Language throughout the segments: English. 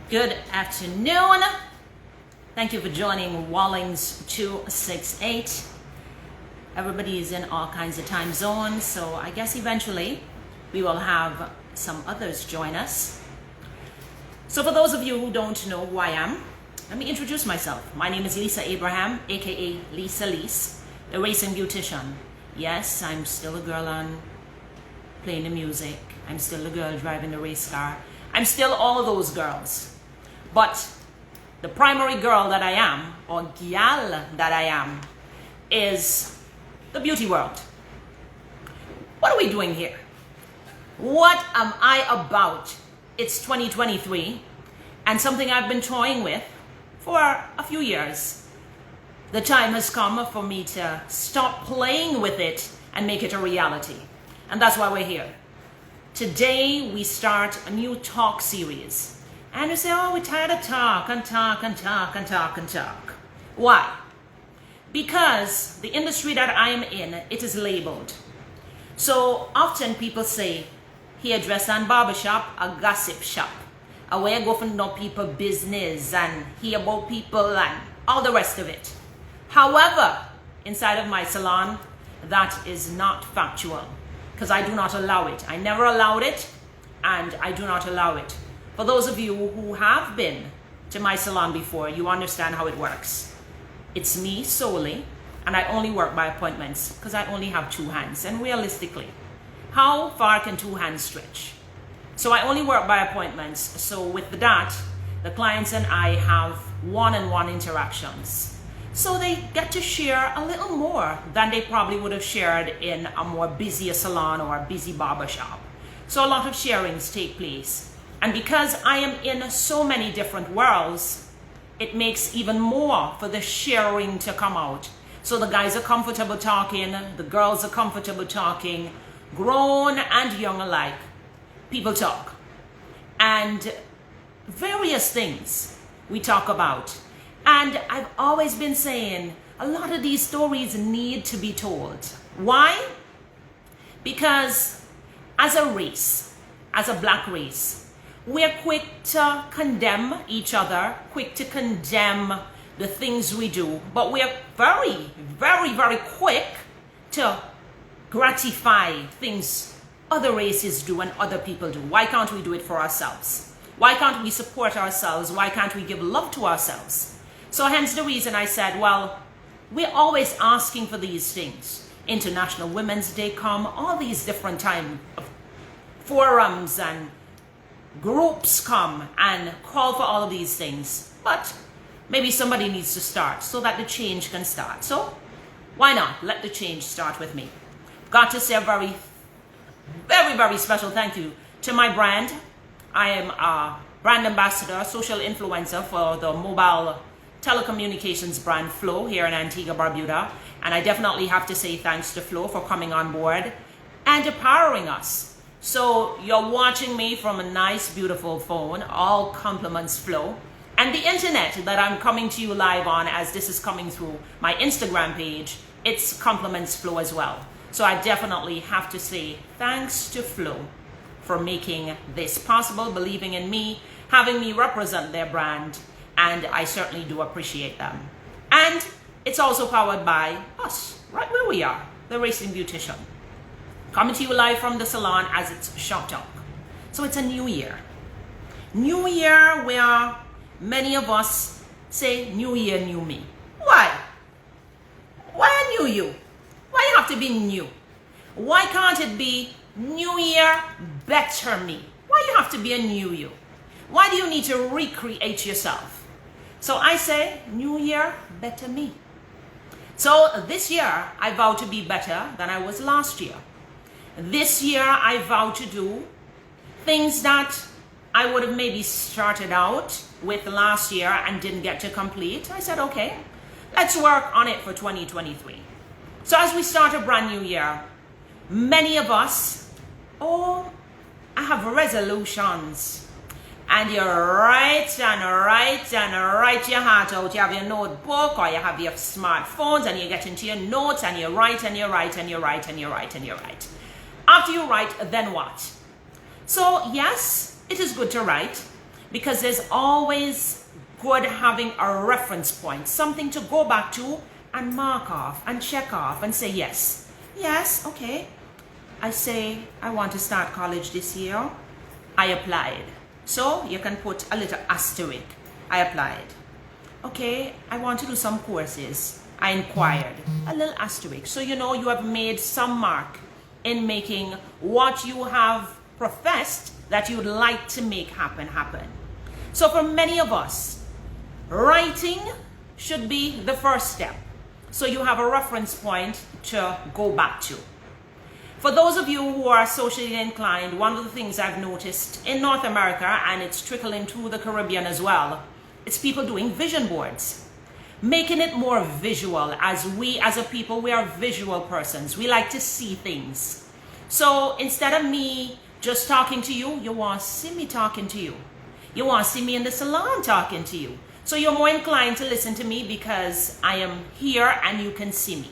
Good afternoon. Thank you for joining Wallings 268. Everybody is in all kinds of time zones, so I guess eventually we will have some others join us. So for those of you who don't know who I am, let me introduce myself. My name is Lisa Abraham, aka Lisa Lise, the racing beautician. Yes, I'm still a girl on playing the music. I'm still a girl driving the race car. I'm still all of those girls. But the primary girl that I am, or gyal that I am, is the beauty world. What are we doing here? What am I about? It's 2023, and something I've been toying with for a few years. The time has come for me to stop playing with it and make it a reality. And that's why we're here. Today, we start a new talk series. And you say, oh, we're tired of talk and talk and talk and talk and talk. Why? Because the industry that I am in, it is labeled. So often people say, hairdresser and barbershop, a gossip shop. A way I go for know people business and hear about people and all the rest of it. However, inside of my salon, that is not factual. Because I do not allow it. I never allowed it, and I do not allow it. For those of you who have been to my salon before, you understand how it works. It's me solely, and I only work by appointments because I only have two hands. And realistically, how far can two hands stretch? So I only work by appointments. So with that, the clients and I have one-on-one interactions. So they get to share a little more than they probably would have shared in a more busier salon or a busy barbershop. So a lot of sharings take place. And because I am in so many different worlds, it makes even more for the sharing to come out. So the guys are comfortable talking, the girls are comfortable talking, grown and young alike. People talk. And various things we talk about. And I've always been saying, a lot of these stories need to be told. Why? Because as a race, as a black race, we're quick to condemn each other, quick to condemn the things we do, but we're very, very, very quick to gratify things other races do and other people do. Why can't we do it for ourselves? Why can't we support ourselves? Why can't we give love to ourselves? So hence the reason I said, well, we're always asking for these things. International Women's Day come, all these different time forums and groups come and call for all of these things. But maybe somebody needs to start so that the change can start. So why not let the change start with me? Got to say a very, very, very special thank you to my brand. I am a brand ambassador, social influencer for the mobile telecommunications brand Flow here in Antigua, Barbuda. And I definitely have to say thanks to Flow for coming on board and empowering us. So you're watching me from a nice, beautiful phone, all compliments Flow. And the internet that I'm coming to you live on as this is coming through my Instagram page, it's compliments Flow as well. So I definitely have to say thanks to Flow for making this possible, believing in me, having me represent their brand, and I certainly do appreciate them. And it's also powered by us, right where we are, the Racing Beautician. Coming to you live from the salon as it's Shop Talk. So it's a new year. New year where many of us say, new year, new me. Why? Why a new you? Why you have to be new? Why can't it be new year, better me? Why you have to be a new you? Why do you need to recreate yourself? So I say, new year, better me. So this year, I vow to be better than I was last year. This year, I vow to do things that I would have maybe started out with last year and didn't get to complete. I said, okay, let's work on it for 2023. So as we start a brand new year, many of us, I have resolutions. And you write your heart out. You have your notebook or you have your smartphones and you get into your notes and you write and you write and you write and you write and you write. After you write, then what? So yes, it is good to write because there's always good having a reference point, something to go back to and mark off and check off and say, yes, yes, okay. I say, I want to start college this year. I applied. So you can put a little asterisk. I applied. Okay, I want to do some courses. I inquired. A little asterisk. So you know you have made some mark in making what you have professed that you'd like to make happen. So for many of us, writing should be the first step. So you have a reference point to go back to. For those of you who are socially inclined, one of the things I've noticed in North America, and it's trickling to the Caribbean as well, it's people doing vision boards, making it more visual. As we as a people, we are visual persons. We like to see things. So instead of me just talking to you, you want to see me talking to you. You want to see me in the salon talking to you. So you're more inclined to listen to me because I am here and you can see me.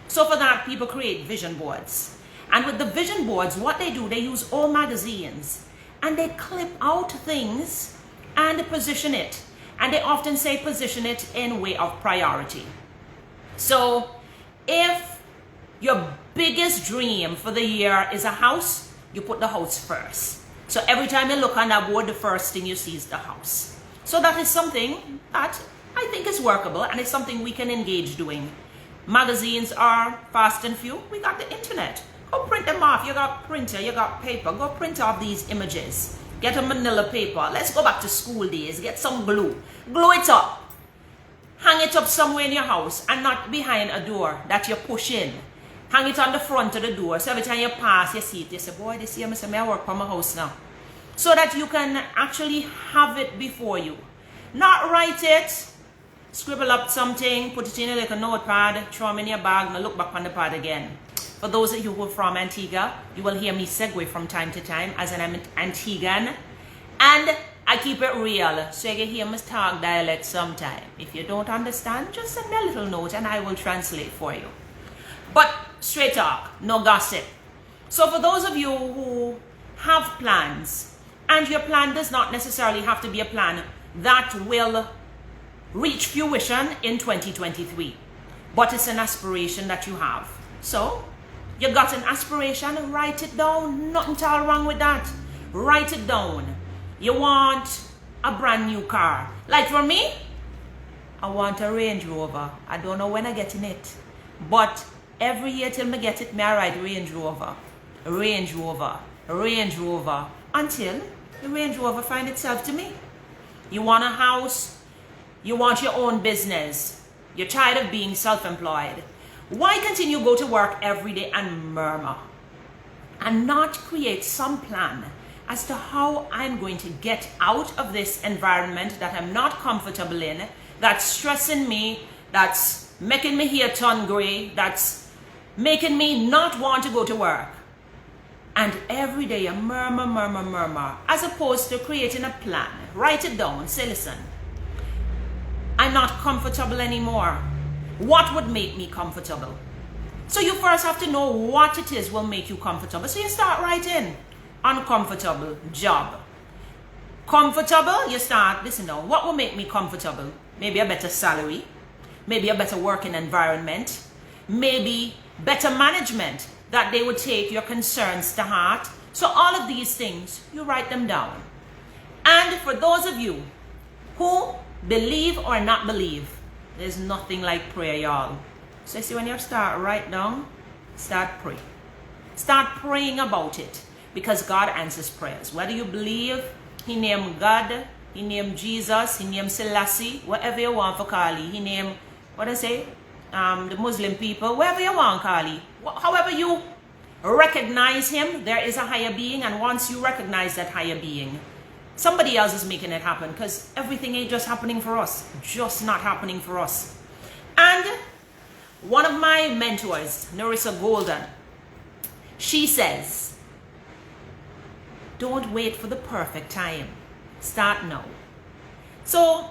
So for that, people create vision boards. And with the vision boards, what they do, they use old magazines and they clip out things and position it. And they often say position it in way of priority. So if your biggest dream for the year is a house, you put the house first. So every time you look on that board, the first thing you see is the house. So that is something that I think is workable and it's something we can engage doing. Magazines are fast and few. We got the internet. Go print them off. You got printer, you got paper. Go print off these images. Get a manila paper. Let's go back to school days. Get some glue. Glue it up. Hang it up somewhere in your house and not behind a door that you push in. Hang it on the front of the door. So every time you pass, you see it. You say, boy, this year I work for my house now. So that you can actually have it before you. Not write it. Scribble up something. Put it in a little notepad. Throw them in your bag and look back on the pad again. For those of you who are from Antigua, you will hear me segue from time to time as an Antiguan. And I keep it real, so you can hear me talk dialect sometime. If you don't understand, just send me a little note and I will translate for you. But straight talk, no gossip. So for those of you who have plans, and your plan does not necessarily have to be a plan that will reach fruition in 2023, but it's an aspiration that you have. So you got an aspiration, write it down. Nothing at all wrong with that. Write it down. You want a brand new car. Like for me, I want a Range Rover. I don't know when I get in it. But every year till I get it, I ride Range Rover. Range Rover. Range Rover. Until the Range Rover find itself to me. You want a house. You want your own business. You're tired of being self-employed. Why continue to go to work every day and murmur and not create some plan as to how I'm going to get out of this environment that I'm not comfortable in, that's stressing me, that's making me hair turn gray, that's making me not want to go to work. And every day I murmur, as opposed to creating a plan. Write it down, say, listen, I'm not comfortable anymore. What would make me comfortable? So you first have to know what it is will make you comfortable. So you start writing. Uncomfortable job. Comfortable, you start, listen now, what will make me comfortable? Maybe a better salary. Maybe a better working environment. Maybe better management, that they would take your concerns to heart. So all of these things, you write them down. And for those of you who believe or not believe, there's nothing like prayer, y'all. So you see, when you start write down, start pray. Start praying about it, because God answers prayers. Whether you believe He named God, He named Jesus, He named Selassie, whatever you want for Kali. He named, what I say, the Muslim people, wherever you want Kali. However you recognize Him, there is a higher being, and once you recognize that higher being, somebody else is making it happen, because everything ain't just happening for us. Just not happening for us. And one of my mentors, Narissa Golden, she says, don't wait for the perfect time. Start now. So,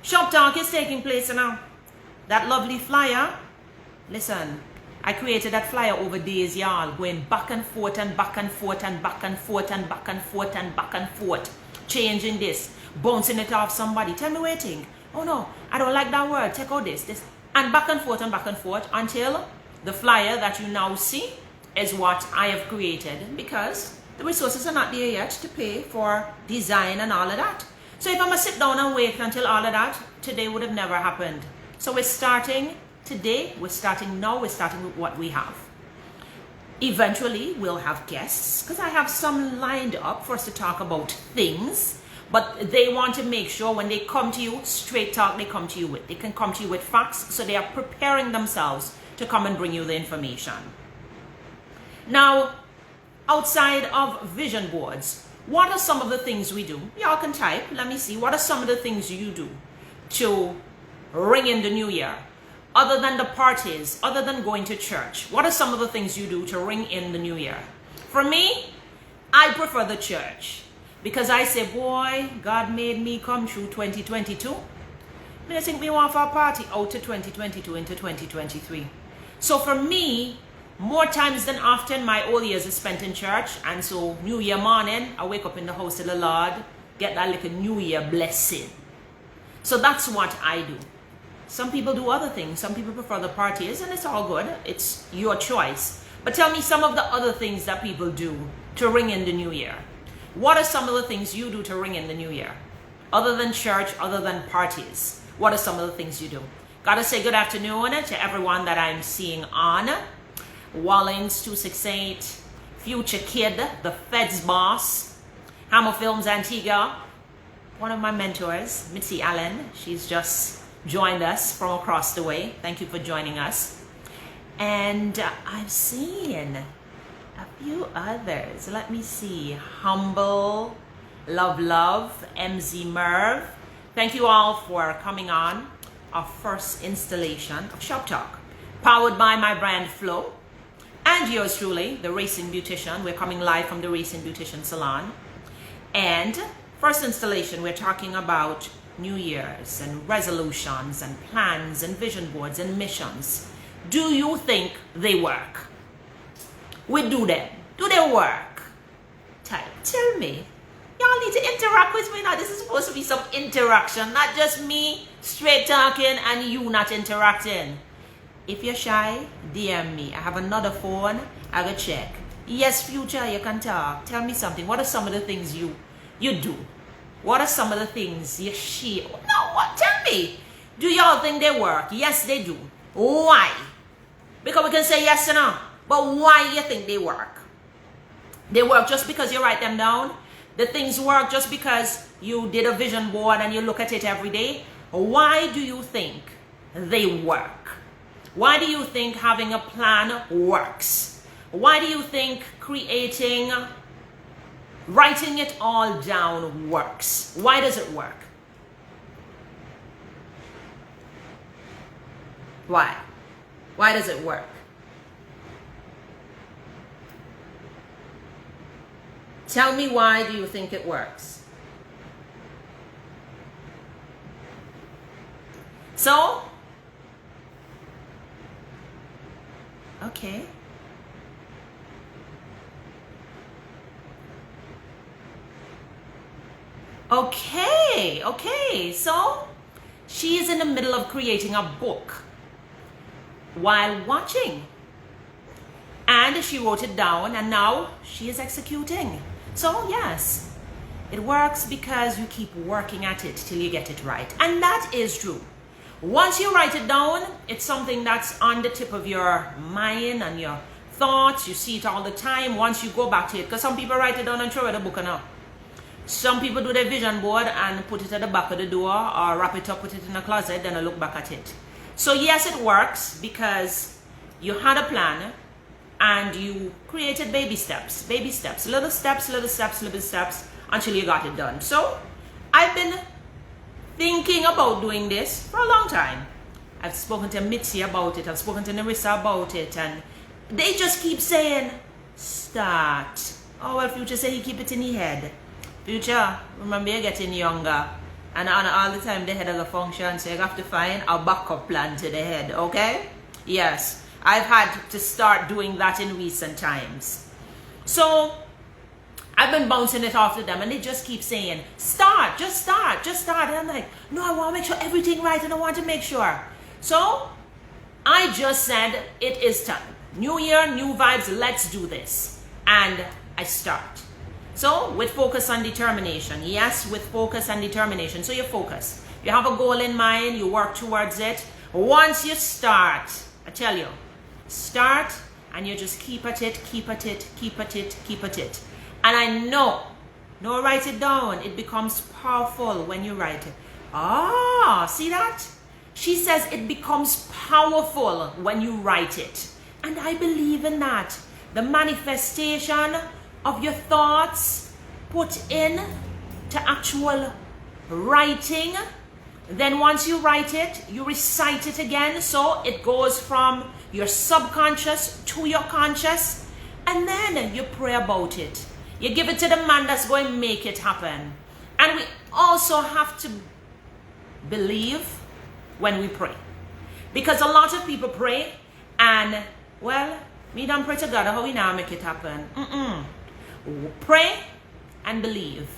Shop Talk is taking place now. That lovely flyer, listen, I created that flyer over days, y'all, going back and forth and back and forth and back and forth and back and forth and back and forth. changing this, bouncing it off somebody. Tell me what you think. Oh no, I don't like that word. Take out this. And back and forth until the flyer that you now see is what I have created, because the resources are not there yet to pay for design and all of that. So if I'm going to sit down and wait until all of that, today would have never happened. So we're starting today, we're starting now, we're starting with what we have. Eventually, we'll have guests, because I have some lined up for us to talk about things, but they want to make sure when they come to you, straight talk they come to you with. They can come to you with facts, so they are preparing themselves to come and bring you the information. Now, outside of vision boards, what are some of the things we do? Y'all can type, let me see. What are some of the things you do to ring in the new year? Other than the parties, other than going to church, what are some of the things you do to ring in the new year? For me, I prefer the church, because I say, boy, God made me come through 2022. I think we want for a party out to 2022 into 2023. So for me, more times than often, my old years is spent in church, and so New Year morning, I wake up in the house of the Lord, get that little New Year blessing. So that's what I do. Some people do other things. Some people prefer the parties, and it's all good. It's your choice. But tell me some of the other things that people do to ring in the new year. What are some of the things you do to ring in the new year? Other than church, other than parties, what are some of the things you do? Gotta say good afternoon to everyone that I'm seeing on. Wallings 268, Future Kid, the Feds Boss, Hammer Films Antigua, one of my mentors, Mitzi Allen. She's just joined us from across the way. Thank you for joining us. And I've seen a few others. Let me see. Humble, Love, MZ Merv. Thank you all for coming on our first installation of Shop Talk, powered by my brand Flow. And yours truly, the Racing Beautician. We're coming live from the Racing Beautician Salon. And first installation, we're talking about New Year's and resolutions and plans and vision boards and missions. Do you think they work? We do them. Do they work? Tell me. Y'all need to interact with me now. This is supposed to be some interaction, not just me straight talking and you not interacting. If you're shy, DM me. I have another phone. I will check. Yes, Future, you can talk. Tell me something. What are some of the things you do? What are some of the things you share? No, what? Tell me. Do y'all think they work? Yes, they do. Why? Because we can say yes or no. But why you think they work? They work just because you write them down? The things work just because you did a vision board and you look at it every day? Why do you think they work? Why do you think having a plan works? Why do you think writing it all down works? Why does it work? Why? Why does it work? Tell me, why do you think it works? So, okay. Okay. So, she is in the middle of creating a book while watching. And she wrote it down, and now she is executing. So, yes, it works because you keep working at it till you get it right. And that is true. Once you write it down, it's something that's on the tip of your mind and your thoughts. You see it all the time. Once you go back to it, because some people write it down and throw it in the book and up. Some people do their vision board and put it at the back of the door, or wrap it up, put it in a closet, then I look back at it. So yes, it works because you had a plan and you created baby steps, little steps until you got it done. So I've been thinking about doing this for a long time. I've spoken to Mitzi about it, I've spoken to Narissa about it, and they just keep saying, start. Oh, well, Future say he keep it in his head. Future, remember you're getting younger, and all the time the head of the function, so you have to find a backup plan to the head, okay? Yes, I've had to start doing that in recent times. So I've been bouncing it off to them and they just keep saying, start, just start, just start. And I'm like, no, I want to make sure everything right and I want to make sure. So I just said, it is time. New year, new vibes, let's do this. And I start. So with focus and determination. Yes, with focus and determination. So you focus. You have a goal in mind, you work towards it. Once you start, I tell you, start and you just keep at it, keep at it, keep at it, keep at it. And I know, no, write it down. It becomes powerful when you write it. Ah, see that? She says it becomes powerful when you write it. And I believe in that. The manifestation of your thoughts put in to actual writing. Then once you write it, you recite it again. So it goes from your subconscious to your conscious. And then you pray about it. You give it to the man that's going to make it happen. And we also have to believe when we pray. Because a lot of people pray and, well, me don't pray to God, how we now make it happen. Pray and believe.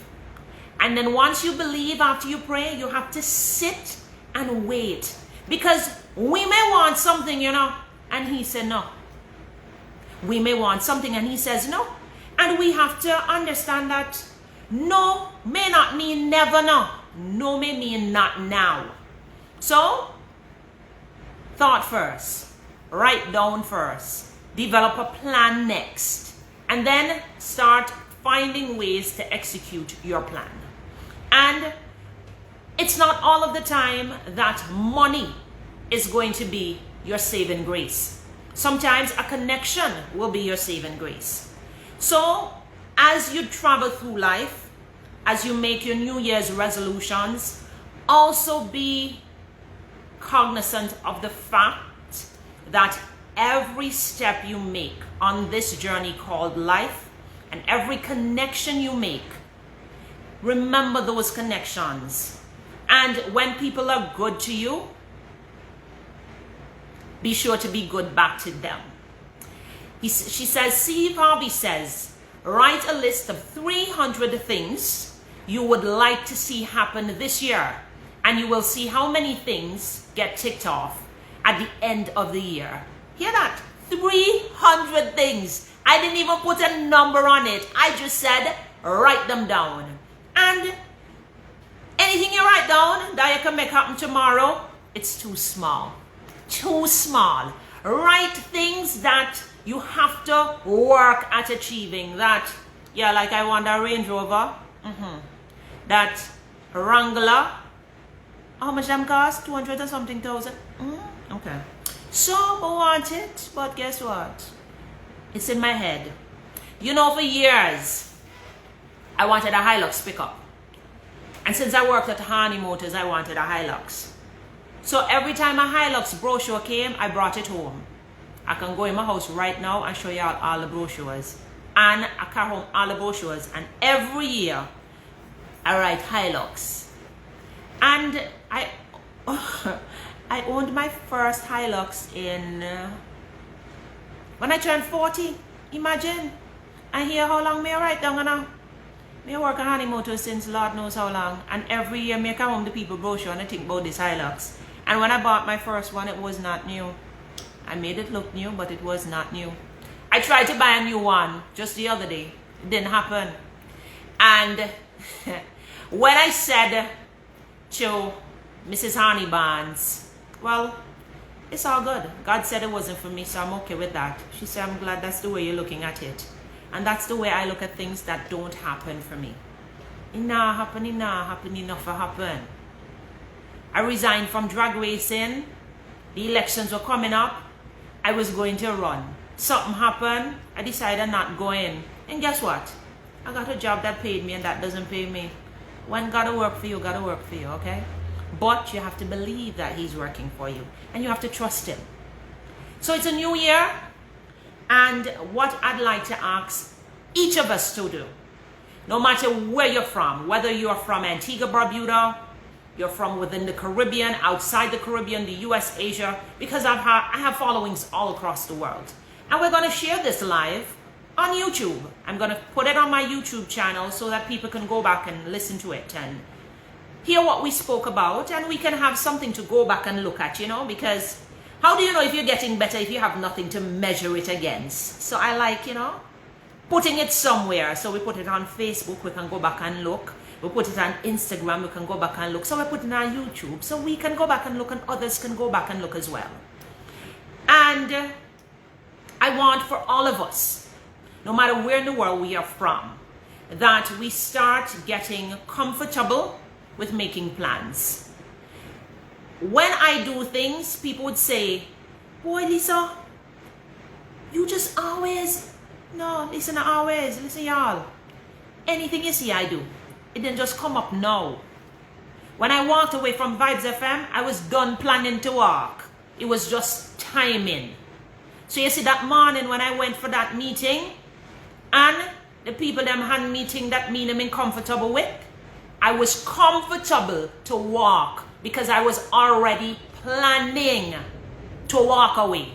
And then once you believe, after you pray, you have to sit and wait. Because we may want something, and he said no. We may want something and he says no. And we have to understand that no may not mean never no. No may mean not now. So, thought first. Write down first. Develop a plan next. And then start finding ways to execute your plan. And it's not all of the time that money is going to be your saving grace. Sometimes a connection will be your saving grace. So, as you travel through life, as you make your New Year's resolutions, also be cognizant of the fact that every step you make on this journey called life and every connection you make, remember those connections. And when people are good to you, be sure to be good back to them. She says, Steve Harvey says, write a list of 300 things you would like to see happen this year. And you will see how many things get ticked off at the end of the year. Hear that? 300 things. I didn't even put a number on it. I just said, write them down. And anything you write down that you can make happen tomorrow, it's too small. Too small. Write things that you have to work at achieving. That, yeah, like I want a Range Rover. That Wrangler. How much them cost? 200 or something thousand. Okay. So I want it, but guess what? It's in my head. For years, I wanted a Hilux pickup. And since I worked at Harney Motors, I wanted a Hilux. So every time a Hilux brochure came, I brought it home. I can go in my house right now and show you all the brochures. And I carry home all the brochures. And every year, I write Hilux. And I owned my first Hilux when I turned 40. Imagine. And here how long may I write down now? Me work at Harney Motors since Lord knows how long. And every year me come home the people brochure and I think about this Hilux. And when I bought my first one, it was not new. I made it look new, but it was not new. I tried to buy a new one just the other day. It didn't happen. And when I said to Mrs. Harney Barnes, well, it's all good. God said it wasn't for me, so I'm okay with that. She said, I'm glad that's the way you're looking at it. And that's the way I look at things that don't happen for me. It not happen, enough to happen. I resigned from drag racing. The elections were coming up. I was going to run. Something happened. I decided not going. And guess what? I got a job that paid me and that doesn't pay me. When gotta work for you, gotta work for you, okay? But you have to believe that he's working for you. And you have to trust him. So it's a new year. And what I'd like to ask each of us to do, no matter where you're from, whether you're from Antigua, Barbuda, you're from within the Caribbean, outside the Caribbean, the US, Asia, because I have followings all across the world. And we're going to share this live on YouTube. I'm going to put it on my YouTube channel so that people can go back and listen to it and hear what we spoke about, and we can have something to go back and look at, because how do you know if you're getting better if you have nothing to measure it against? So I like, putting it somewhere. So we put it on Facebook, we can go back and look. We put it on Instagram, we can go back and look. So we put it on YouTube, so we can go back and look, and others can go back and look as well. And I want for all of us, no matter where in the world we are from, that we start getting comfortable with making plans. When I do things, people would say, boy, Lisa, you just always, no, listen, always, listen, y'all. Anything you see, I do. It didn't just come up now. When I walked away from Vibes FM, I was done planning to walk. It was just timing. So you see, that morning when I went for that meeting, and the people them had meeting that me them comfortable with, I was comfortable to walk because I was already planning to walk away.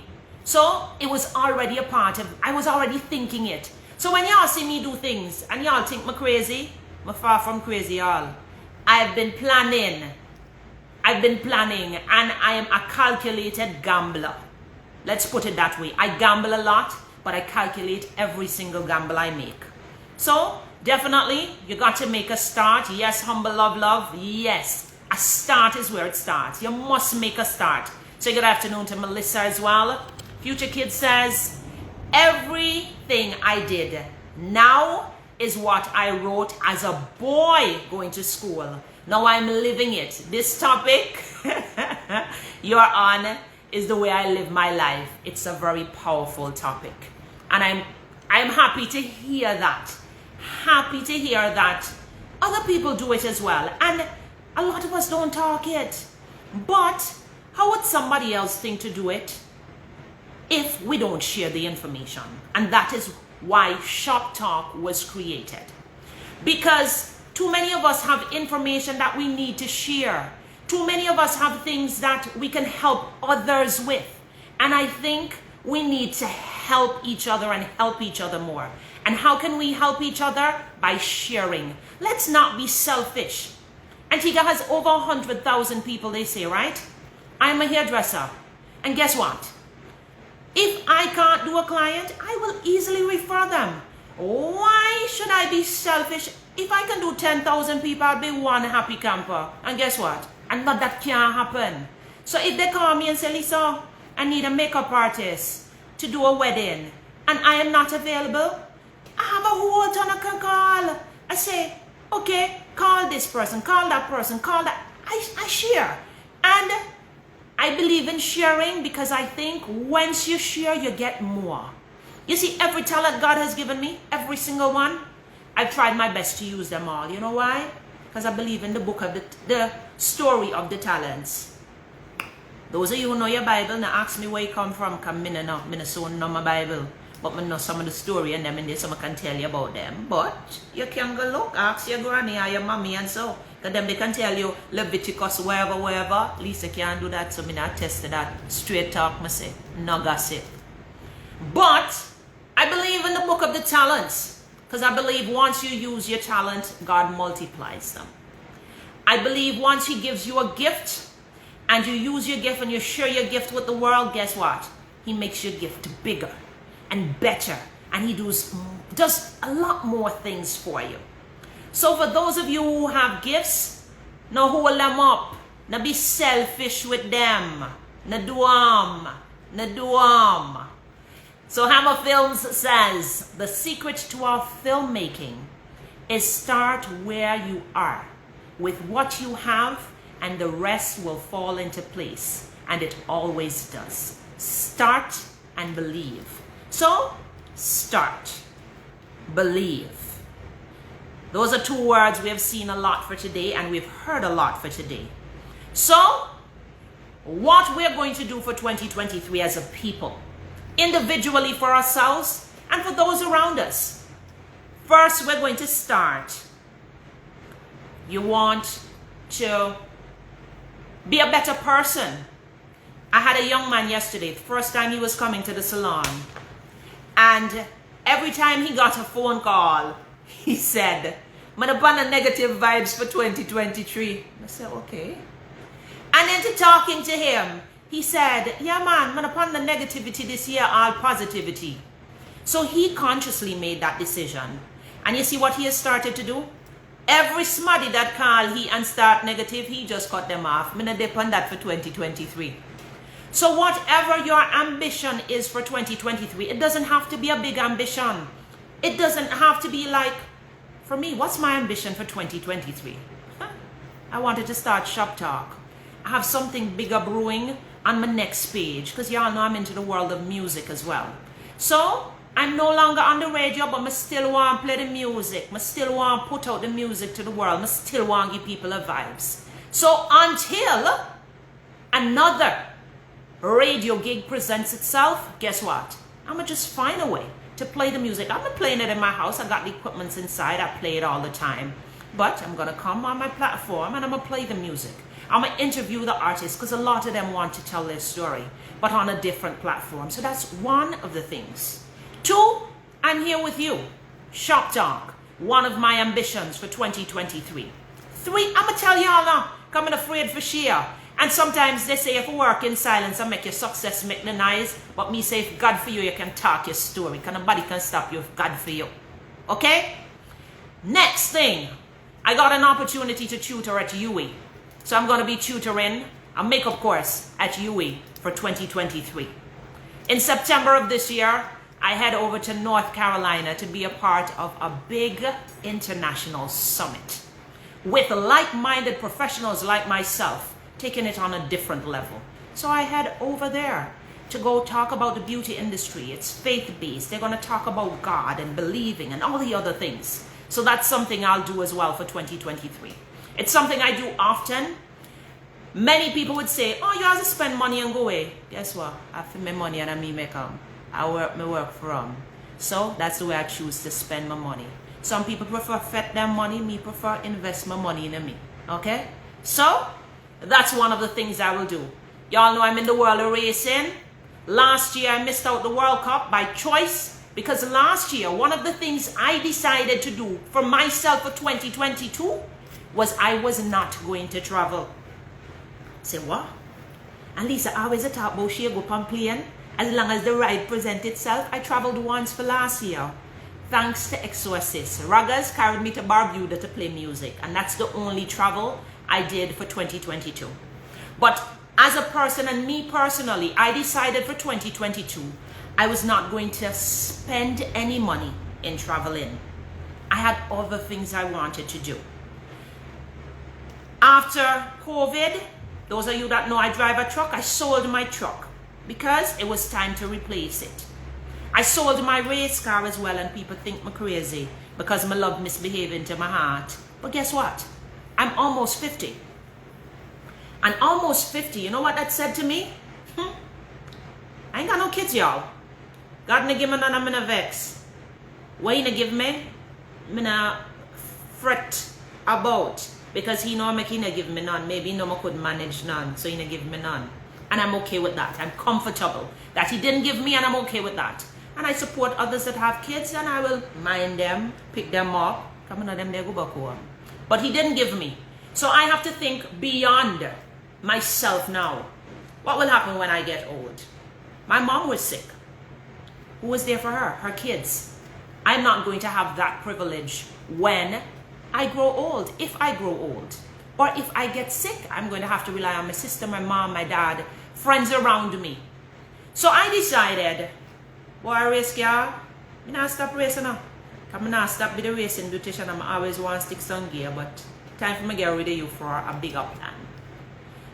So it was already a part of, I was already thinking it. So when y'all see me do things and y'all think me crazy, I'm far from crazy, y'all. I've been planning, and I am a calculated gambler. Let's put it that way. I gamble a lot, but I calculate every single gamble I make. So definitely, you got to make a start. Yes, humble love. Yes, a start is where it starts. You must make a start. Say good afternoon to Melissa as well. Future Kid says, everything I did now is what I wrote as a boy going to school. Now I'm living it. This topic you're on is the way I live my life. It's a very powerful topic. And I'm happy to hear that. Happy to hear that other people do it as well. And a lot of us don't talk it. But how would somebody else think to do it if we don't share the information? And that is why Shop Talk was created. Because too many of us have information that we need to share. Too many of us have things that we can help others with. And I think we need to help each other and help each other more. And how can we help each other? By sharing. Let's not be selfish. Antigua has over 100,000 people, they say, right? I'm a hairdresser. And guess what? If I can't do a client, I will easily refer them. Why should I be selfish? If I can do 10,000 people, I'll be one happy camper. And guess what? And not that can't happen. So if they call me and say, Lisa, I need a makeup artist to do a wedding, and I am not available, I have a whole ton I can call. I say, okay, call this person, call that person, call that. I share. And I believe in sharing because I think once you share, you get more. You see, every talent God has given me, every single one, I've tried my best to use them all. You know why? Because I believe in the book of the story of the talents. Those of you who know your Bible, now ask me where you come from, because I don't know my Bible. But I know some of the story and them in there, so I can tell you about them. But you can go look, ask your granny or your mommy and so. Because them they can tell you Leviticus, wherever. At least I can't do that, so I not test that. Straight talk, I say. No gossip. But I believe in the book of the talents. Because I believe once you use your talent, God multiplies them. I believe once He gives you a gift, and you use your gift and you share your gift with the world, guess what? He makes your gift bigger and better, and He does a lot more things for you. So for those of you who have gifts, now hold them up. Now be selfish with them. Now do them. So Hammer Films says, the secret to our filmmaking is start where you are with what you have, and the rest will fall into place. And it always does. Start and believe. So, start. Believe. Those are two words we have seen a lot for today, and we've heard a lot for today. So, what we're going to do for 2023 as a people, individually for ourselves and for those around us. First, we're going to start. You want to be a better person. I had a young man yesterday, the first time he was coming to the salon, and every time he got a phone call, he said, "Man, upon the negative vibes for 2023. I said, okay. And then to talking to him, he said, yeah man, upon the negativity this year, all positivity. So he consciously made that decision. And you see what he has started to do? Every smuddy that call he and start negative, he just cut them off. I'm going to depend that for 2023. So whatever your ambition is for 2023, it doesn't have to be a big ambition. It doesn't have to be like, for me, what's my ambition for 2023? I wanted to start Shop Talk. I have something bigger brewing on my next page, because y'all know I'm into the world of music as well. So I'm no longer on the radio, but I still want to play the music. I still want to put out the music to the world. I still want to give people a vibes. So until another radio gig presents itself, guess what? I'm going to just find a way to play the music. I'm not playing it in my house. I got the equipment inside. I play it all the time. But I'm going to come on my platform and I'm going to play the music. I'm going to interview the artists because a lot of them want to tell their story, but on a different platform. So that's one of the things. 2, I'm here with you. Shop Talk, one of my ambitions for 2023. 3, I'm going to tell y'all now, coming afraid for share. And sometimes they say if you work in silence and make your success make the noise, but me say if God for you, you can talk your story. Because nobody can stop you if God for you. Okay? Next thing, I got an opportunity to tutor at UWI. So I'm going to be tutoring a makeup course at UWI for 2023. In September of this year, I head over to North Carolina to be a part of a big international summit with like-minded professionals like myself, taking it on a different level. So I head over there to go talk about the beauty industry. It's faith-based. They're going to talk about God and believing and all the other things. So that's something I'll do as well for 2023. It's something I do often. Many people would say, oh, you have to spend money and go away. Guess what? I have to make money and I me come. I work from. So that's the way I choose to spend my money. Some people prefer fet their money. Me prefer invest my money in me. Okay? So that's one of the things I will do. Y'all know I'm in the world of racing. Last year I missed out the World Cup by choice. Because last year, one of the things I decided to do for myself for 2022 was I was not going to travel. Say what? And Lisa always talk about she go on plane. As long as the ride presents itself, I traveled once for last year. Thanks to Exorcist. Ragas carried me to Barbuda to play music. And that's the only travel I did for 2022. But as a person and me personally, I decided for 2022, I was not going to spend any money in traveling. I had other things I wanted to do. After COVID, those of you that know I drive a truck, I sold my truck because it was time to replace it. I sold my race car as well, and people think me crazy because I love misbehaving to my heart. But guess what? I'm almost 50. And almost 50, you know what that said to me? I ain't got no kids, y'all. God na give me none, I'm gonna vex. What you na give me? I'm gonna fret about. Because he know he na give me none. Maybe he know I could manage none. So he na give me none. And I'm okay with that. I'm comfortable that he didn't give me, and I'm okay with that. And I support others that have kids, and I will mind them, pick them up. Come on, them they go back home. But he didn't give me. So I have to think beyond myself now. What will happen when I get old? My mom was sick. Who was there for her? Her kids. I'm not going to have that privilege when I grow old, if I grow old. Or if I get sick, I'm going to have to rely on my sister, my mom, my dad, friends around me. So I decided, boy, I race, girl. I'm not stop racing now. I'm not stop with the racing dutation. I'm always want to stick some gear, but time for me to get rid of you for a bigger plan.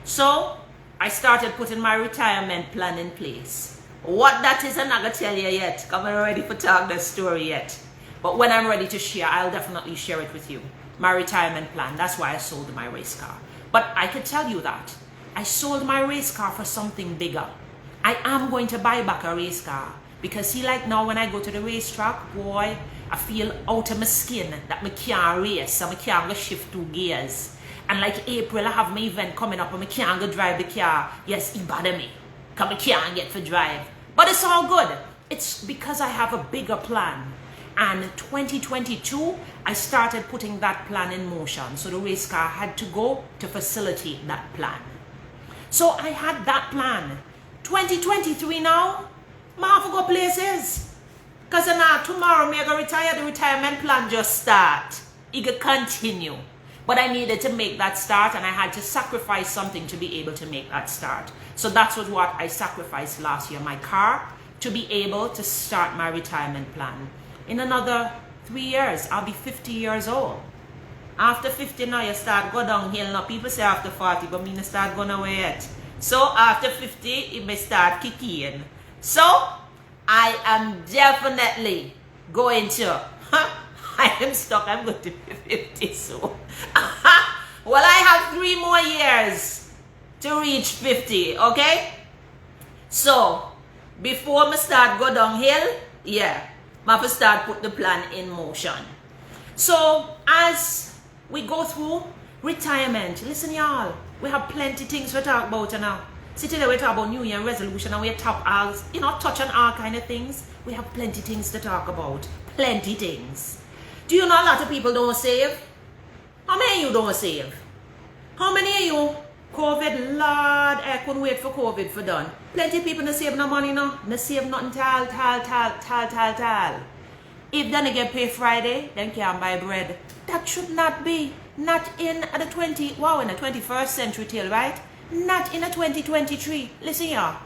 So I started putting my retirement plan in place. What that is, I'm not going to tell you yet. I'm not ready for talk that story yet. But when I'm ready to share, I'll definitely share it with you. My retirement plan. That's why I sold my race car. But I could tell you that I sold my race car for something bigger. I am going to buy back a race car. Because see, like now when I go to the racetrack, boy, I feel out of my skin that I can't race. So I can't go shift 2 gears. And like April, I have my event coming up and I can't go drive the car. Yes, it bother me. Because I can't get for drive. But it's all good. It's because I have a bigger plan. And in 2022, I started putting that plan in motion. So the race car had to go to facilitate that plan. So I had that plan. 2023 now, I have to go places. Because now tomorrow, I'm going to retire. The retirement plan just start. It could continue. But I needed to make that start, and I had to sacrifice something to be able to make that start. So that's what I sacrificed last year, my car, to be able to start my retirement plan. In another 3 years, I'll be 50 years old. After 50 now, you start go downhill. Now people say after 40, but me start going away yet. So after 50, it may start kicking. So I am definitely going to, I am stuck, I'm going to be 50 soon. Well, I have 3 more years to reach 50, okay? So, before I start go downhill, yeah, I have to start put the plan in motion. So, as we go through retirement, listen y'all, we have plenty things to talk about now. See today we talk about New Year resolution and we touch on all kind of things. We have plenty things to talk about. Plenty things. Do you know a lot of people don't save? How many of you don't save? How many of you, COVID, Lord, I couldn't wait for COVID for done. Plenty of people don't save no money now. They save nothing tal. If then they get paid Friday, then can't buy bread. That should not be. Not in the 21st century till, right? Not in the 2023. Listen y'all.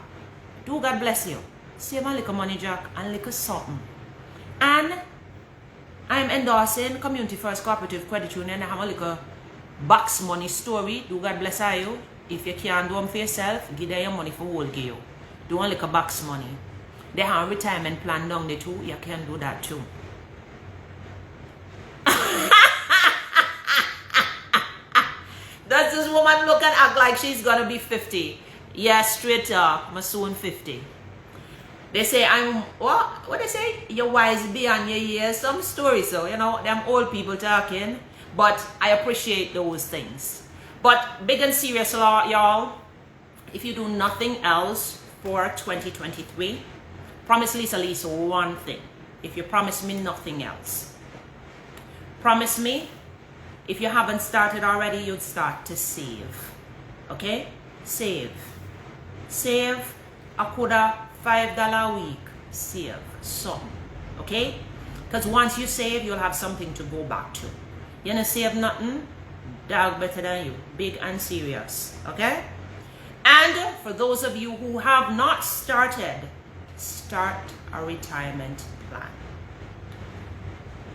Do God bless you. Save a little money, Jack, and little something. And I'm endorsing Community First Cooperative Credit Union. I have a little box money story. Do God bless you. If you can't do them for yourself, give them your money for whole give you. Do one little box money. They have a retirement plan down there too. You can do that too. Does this woman look and act like she's gonna be 50? Yeah, straight up. I'm soon 50. They say what they say? You're wise beyond your years. Some stories, so you know, them old people talking. But I appreciate those things. But big and serious, y'all, if you do nothing else for 2023, promise Lisa one thing. If you promise me nothing else, promise me, if you haven't started already, you'd start to save. Okay? Save. Save a quarter, $5 a week. Save some. Okay? Because once you save, you'll have something to go back to. You don't save nothing, dog better than you. Big and serious. Okay? And for those of you who have not started, start a retirement plan.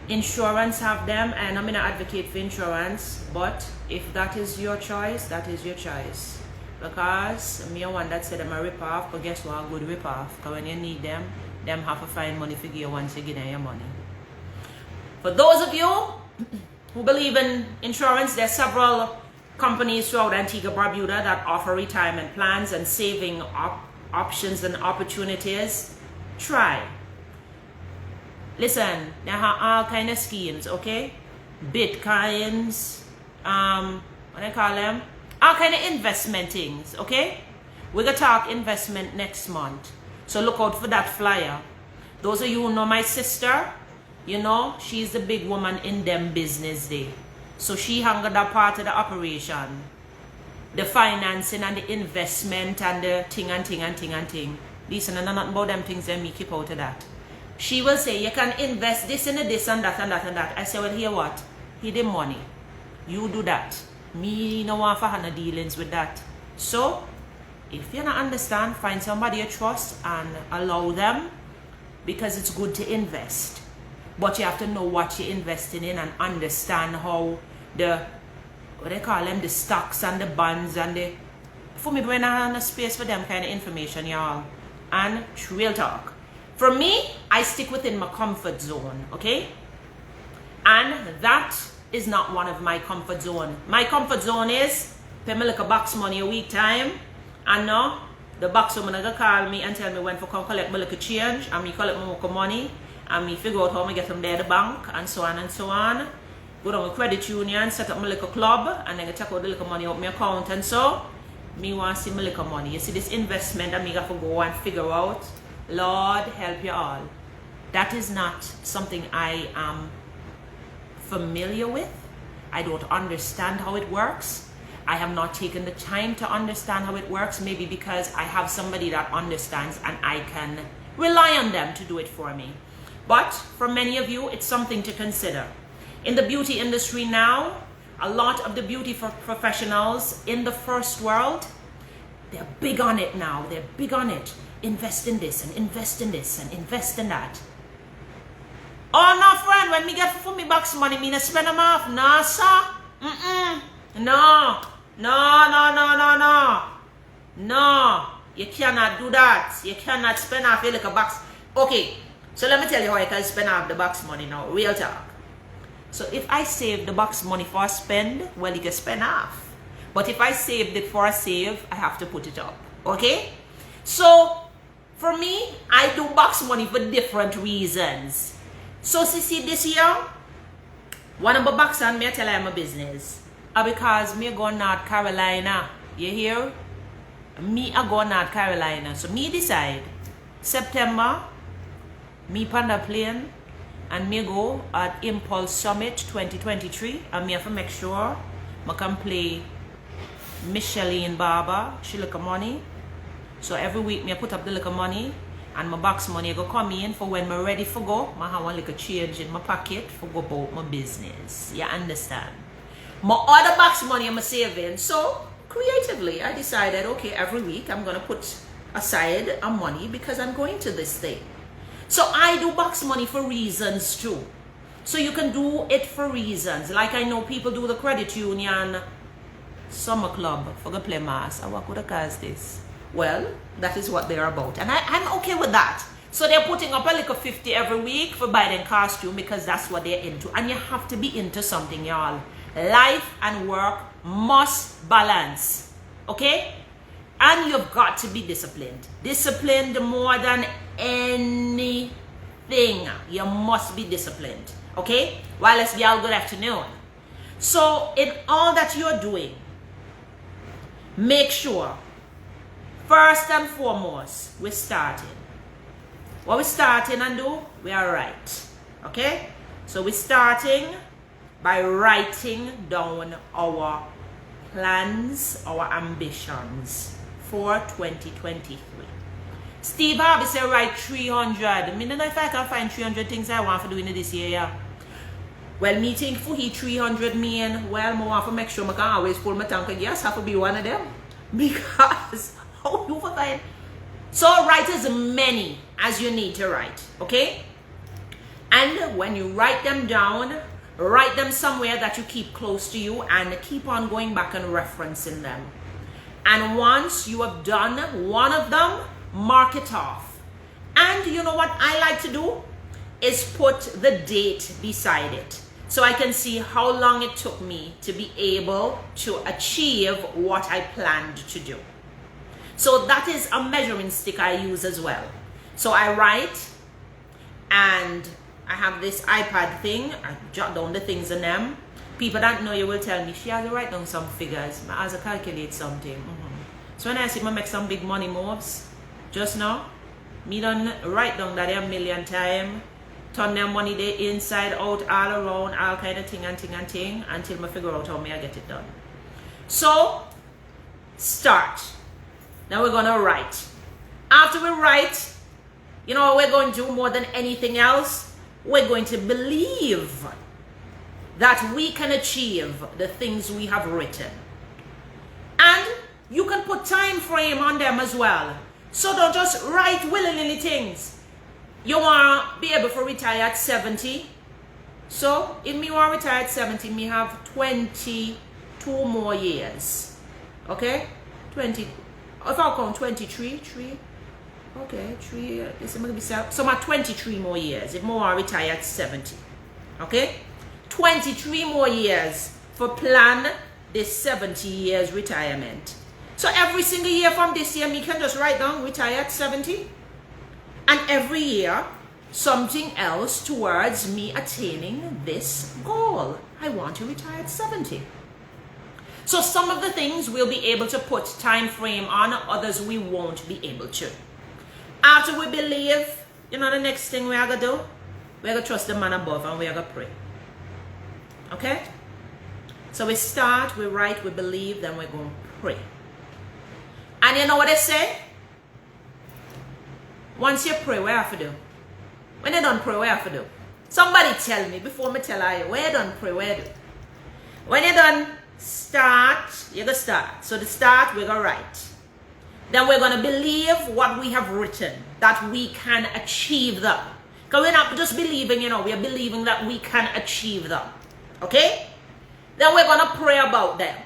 Insurance have them, and I'm going to advocate for insurance, but if that is your choice, that is your choice. Because me one that said I'm a rip off, but guess what? A good rip off. Because when you need them have to find money for you once you give them your money. For those of you who believe in insurance, there are several companies throughout Antigua, Barbuda that offer retirement plans and saving options and opportunities. Try. Listen, there are all kind of schemes, okay? Bitcoins, what I call them? All kind of investment things, okay? We're going to talk investment next month. So look out for that flyer. Those of you who know my sister, you know, she's the big woman in them business day. So she handled that part of the operation. The financing and the investment and the thing. Listen, I know nothing about them things and me keep out of that. She will say, you can invest this and this and that and that and that. I say, well, here what? Here the money. You do that. Me no want for no dealings with that. So, if you don't understand, find somebody you trust and allow them, because it's good to invest. But you have to know what you're investing in and understand how the, what they call them, the stocks and the bonds and the, for me, when I have a space for them kind of information, y'all. And real talk. For me, I stick within my comfort zone, okay? And that is not one of my comfort zone. My comfort zone is pay me like a box money a week time, and now the box woman gonna call me and tell me when to come collect my little change, and me collect my more money, and me figure out how I get from there to the bank, and so on and so on. Go down to credit union, set up my little club, and then I take out the little money out my account, and so me want to see my little money. You see this investment that me got to go and figure out Lord help you all. That is not something I am familiar with. I don't understand how it works. I have not taken the time to understand how it works, maybe because I have somebody that understands and I can rely on them to do it for me. But for many of you, it's something to consider. In the beauty industry now, a lot of the beauty professionals in the first world, they're big on it now. They're big on it. Invest in this and invest in this and invest in that. Oh no, friend, when me get for me box money, me not spend them off. No, sir. No. No. You cannot do that. You cannot spend off your little box. Okay, so let me tell you how I can spend off the box money now. Real talk. So if I save the box money for a spend, well, you can spend off. But if I saved it for a save, I have to put it up. Okay? So for me, I do box money for different reasons. So see this year, one of my box and me I tell you my business. Because me go North Carolina. You hear? Me I go North Carolina. So me decide September, me pan the plane and me go at Impulse Summit 2023 and me have to make sure I can play Micheline Barber, she look money. So every week me I put up the little money and my box money I go come in for when I'm ready for go. I have one little change in my pocket for go about my business. You understand? My other box money I'm saving. So creatively I decided, okay, every week I'm gonna put aside a money because I'm going to this thing. So I do box money for reasons too. So you can do it for reasons. Like I know people do the credit union summer club for the play mass. What could I cause this? Well, that is what they're about. And I'm okay with that. So they're putting up a little 50 every week for buying costume because that's what they're into. And you have to be into something, y'all. Life and work must balance. Okay? And you've got to be disciplined. Disciplined more than anything. You must be disciplined. Okay? Well, let's be all good afternoon. So in all that you're doing, make sure, first and foremost, we're starting. What we're starting and do, we are right. Okay? So we're starting by writing down our plans, our ambitions for 2023. Steve Harvey said write 300. I don't know if I can find 300 things I want to do in this year. Yeah. Well, me think for he 300 mean, well, I want to make sure I can always pull my tank of gas, have to be one of them. Because, how you find? So write as many as you need to write, okay? And when you write them down, write them somewhere that you keep close to you and keep on going back and referencing them. And once you have done one of them, mark it off. And you know what I like to do is put the date beside it. So I can see how long it took me to be able to achieve what I planned to do. So that is a measuring stick I use as well. So I write and I have this iPad thing. I jot down the things in them. People that know you will tell me, she has to write down some figures. I have to calculate something. So when I see me make some big money moves, just now, me done write down that a million times. Turn their money there inside, out, all around, all kind of thing until I figure out how me I get it done. So, start. Now we're gonna write. After we write, you know what we're going to do more than anything else? We're going to believe that we can achieve the things we have written. And you can put time frame on them as well. So don't just write willy-nilly things. You want to be able to retire at 70. So if me want to retire at 70, me have 22 more years. Okay? 20. If I count 23, 3. Okay, 3. This is going to be 7. So I have 23 more years if I want to retire at 70. Okay? 23 more years for plan this 70 years retirement. So every single year from this year, me can just write down retire at 70. And every year, something else towards me attaining this goal. I want to retire at 70. So some of the things we'll be able to put time frame on, others we won't be able to. After we believe, you know the next thing we are going to do? We're going to trust the man above and we're going to pray. Okay? So we start, we write, we believe, then we're going to pray. And you know what they say? Once you pray, what you have to do? When you done pray, what you have to do? Somebody tell me before me tell you, when you done pray, what you do? When you done start, you're going to start. So the start, we're going to write. Then we're going to believe what we have written, that we can achieve them. Because we're not just believing, you know, we're believing that we can achieve them. Okay? Then we're going to pray about them.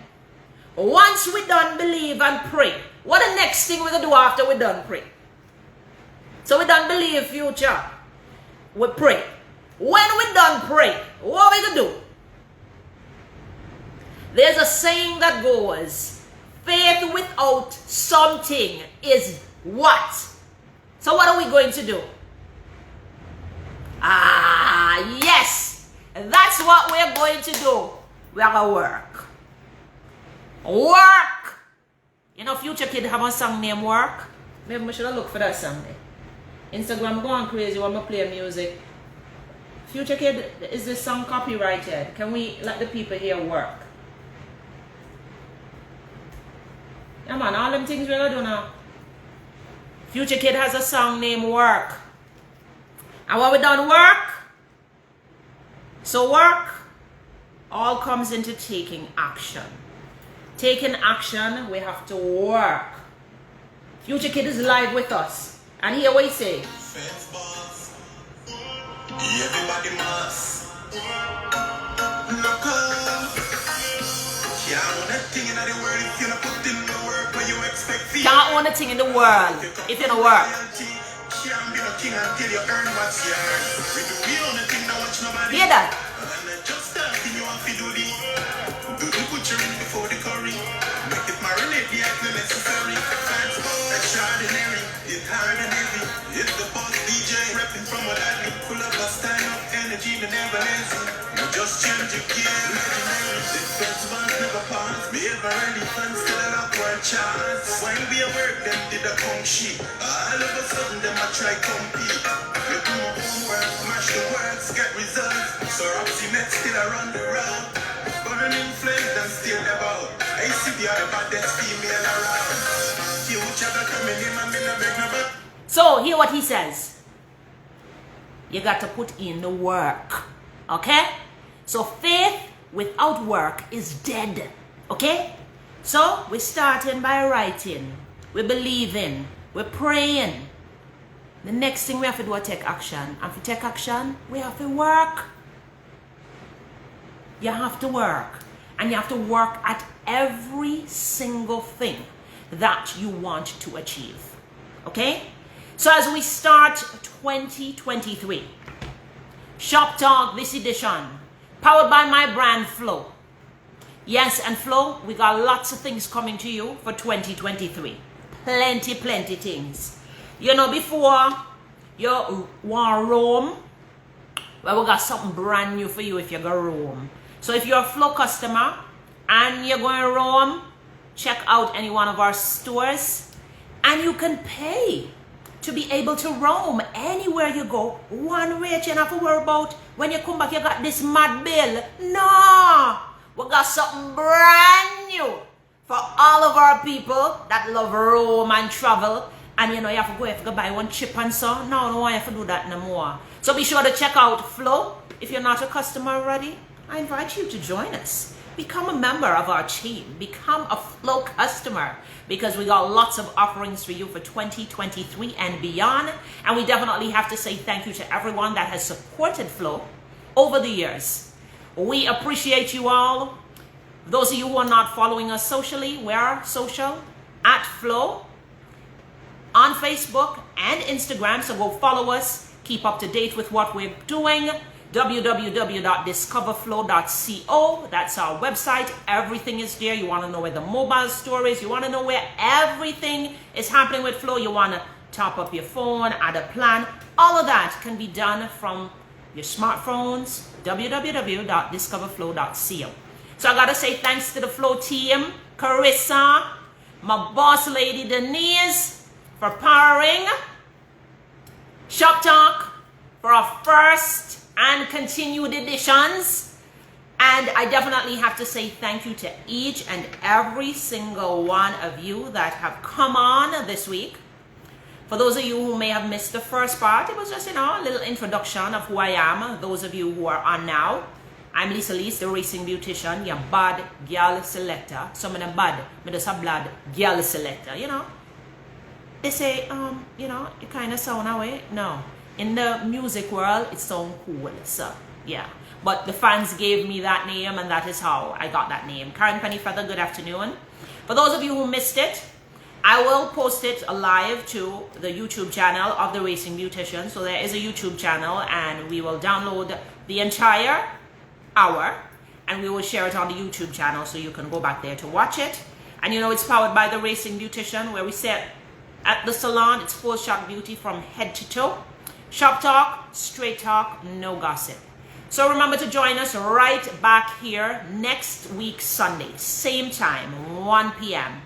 Once we done believe and pray, what the next thing we're going to do after we done pray? So we done believe future. We pray. When we done pray, what we going to do? There's a saying that goes, faith without something is what? So what are we going to do? Yes. That's what we're going to do. We are going to work. Work. You know, Future Kid have a song named Work. Maybe we should have looked for that song there. Instagram going crazy when we play music. Future Kid, is this song copyrighted? Can we let the people hear Work? Yeah man, all them things we're going to do now. Future Kid has a song named Work. And when we done work, so work all comes into taking action. Taking action, we have to work. Future Kid is live with us. And here we say. Fence boss. Everybody must. Look up. Can't own a thing in the world if you don't put in the work where you expect. Can't own a thing in the world if you don't work. Can't be no king until you earn what's yours. We own a thing that watch nobody. Hear that? And just starting you want to do the. Do the butchering before the curry. Make it marinate the act necessary. Fans boss, extraordinary. It's hard and heavy. It's the boss DJ. Repping from what I need. Full of a stand up energy, me never lazy. You just change your gear. Legendary. The fence boss never pause. Me ever ready. Fans still a lot one chance. When we work, them did a punk shit. All of a sudden, them a try compete. We do my homework, mash the words, get results. So Roxy Met still around the road. Burning flames, them still about. I see the other baddest female around. Future that coming in, I'm in a big number. So, hear what he says. You got to put in the work. Okay? So, faith without work is dead. Okay? So, we're starting by writing. We're believing. We're praying. The next thing we have to do is take action. And to take action, we have to work. You have to work. And you have to work at every single thing that you want to achieve. Okay? So as we start 2023, Shop Talk this edition, powered by my brand Flow. Yes, and Flow, we got lots of things coming to you for 2023. Plenty things. You know, before you want Rome, well, we got something brand new for you if you go Rome. So if you're a Flow customer and you're going to Rome, check out any one of our stores and you can pay to be able to roam anywhere you go. One rate you don't have to worry about when you come back you got this mad bill. No! We got something brand new for all of our people that love roam and travel. And you know, you have to go buy one chip and so. No, no, you have to do that no more. So be sure to check out Flow. If you're not a customer already, I invite you to join us. Become a member of our team. Become a Flow customer because we got lots of offerings for you for 2023 and beyond. And we definitely have to say thank you to everyone that has supported Flow over the years. We appreciate you all. Those of you who are not following us socially, we are social at Flow on Facebook and Instagram. So go follow us. Keep up to date with what we're doing. www.discoverflow.co. That's our website. Everything is there. You want to know where the mobile store is. You want to know where everything is happening with Flow. You want to top up your phone, add a plan. All of that can be done from your smartphones. www.discoverflow.co. So I got to say thanks to the Flow team. Carissa, my boss lady Denise, for powering Shop Talk for our first and continued editions. And I definitely have to say thank you to each and every single one of you that have come on this week. For those of you who may have missed the first part, it was just, a little introduction of who I am. Those of you who are on now, I'm Lisa Lees, the racing beautician, your bad girl selector. Some of them bad, but just a blood girl selector, They say, it kind of sound away. No. In the music world, it sounds cool, so, yeah. But the fans gave me that name, and that is how I got that name. Karen Pennyfeather, good afternoon. For those of you who missed it, I will post it live to the YouTube channel of the Racing Beautician. So there is a YouTube channel, and we will download the entire hour, and we will share it on the YouTube channel, so you can go back there to watch it. And it's powered by the Racing Beautician, where we say at the salon, it's full shot beauty from head to toe. Shop talk, straight talk, no gossip. So remember to join us right back here next week, Sunday, same time, 1 p.m.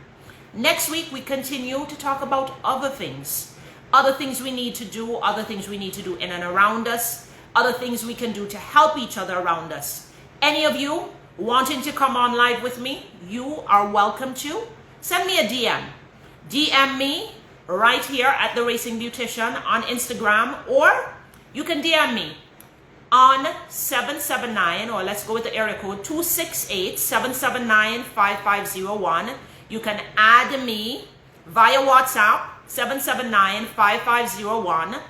Next week, we continue to talk about other things we need to do, other things we need to do in and around us, other things we can do to help each other around us. Any of you wanting to come on live with me, you are welcome to. Send me a DM. DM me right here at the Racing Beautician on Instagram, or you can DM me on 779, or let's go with the area code 268-779-5501. You can add me via WhatsApp 779-5501,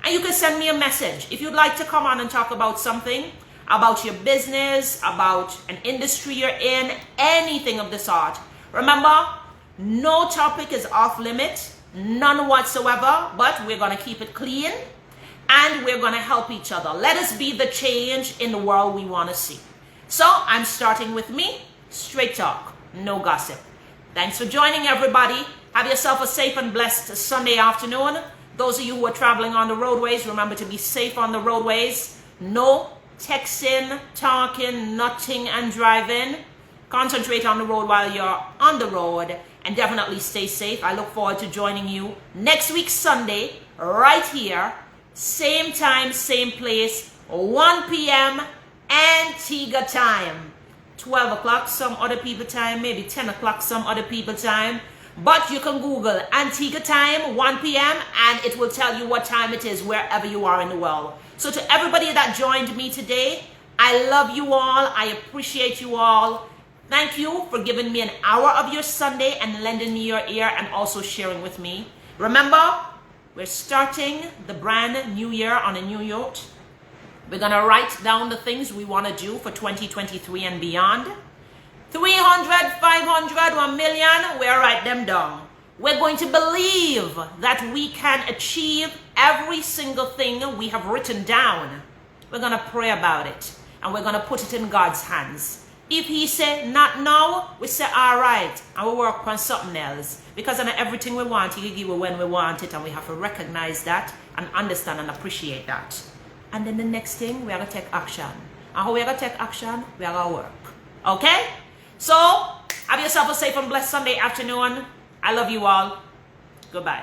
and you can send me a message if you'd like to come on and talk about something, about your business, about an industry you're in, anything of the sort. Remember, no topic is off limit. None whatsoever, but we're going to keep it clean, and we're going to help each other. Let us be the change in the world we want to see. So I'm starting with me, straight talk, no gossip. Thanks for joining, everybody. Have yourself a safe and blessed Sunday afternoon. Those of you who are traveling on the roadways, remember to be safe on the roadways. No texting, talking, nothing, and driving. Concentrate on the road while you're on the road. And definitely stay safe. I look forward to joining you next week, Sunday, right here. Same time, same place, 1 p.m. Antigua time. 12 o'clock some other people time, maybe 10 o'clock some other people time. But you can Google Antigua time, 1 p.m. and it will tell you what time it is wherever you are in the world. So to everybody that joined me today, I love you all. I appreciate you all. Thank you for giving me an hour of your Sunday and lending me your ear and also sharing with me. Remember, we're starting the brand new year on a new note. We're going to write down the things we want to do for 2023 and beyond. 300, 500, 1 million, we'll write them down. We're going to believe that we can achieve every single thing we have written down. We're going to pray about it, and we're going to put it in God's hands. If he say not now, we say all right, and we work on something else. Because not everything we want, he give it when we want it, and we have to recognize that and understand and appreciate that. And then the next thing, we are going to take action. And how we are going to take action? We are going to work. Okay? So, have yourself a safe and blessed Sunday afternoon. I love you all. Goodbye.